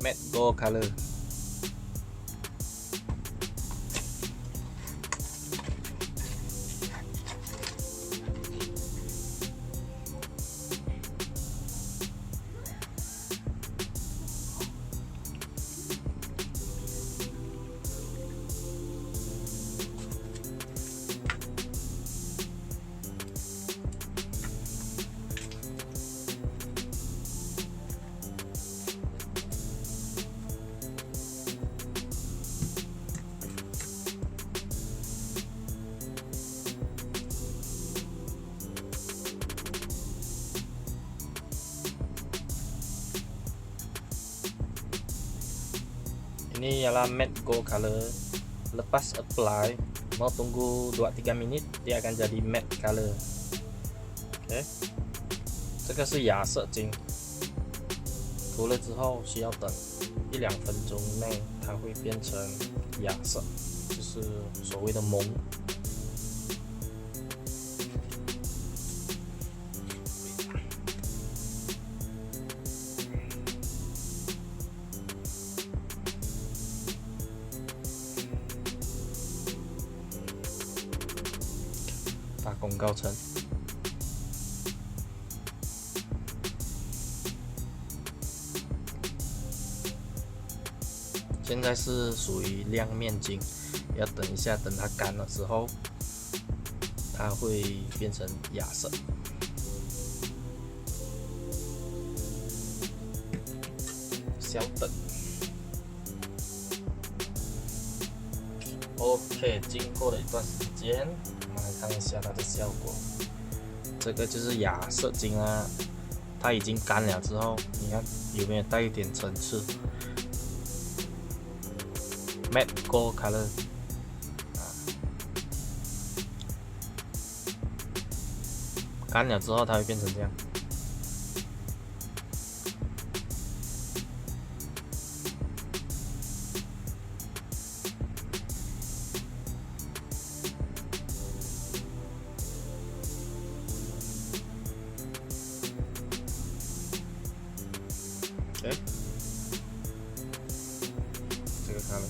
matte gold color. Ini ialah matte gold color. Lepas apply, mau tunggu 2-3 minit, dia akan jadi matte color. OK， 这个是亚色金，涂了之后需要等1-2分钟内，它会变成亚色，就是所谓的蒙。打广告层，现在是属于亮面金，要等一下，等它干了之后，它会变成亚色。稍等。OK， 经过了一段时间。我们来看一下它的效果，这个就是亚色金啊，它已经干了之后，你看有没有带一点层次 ？Matte gold color 啊，干了之后它会变成这样。OK， 这个看了。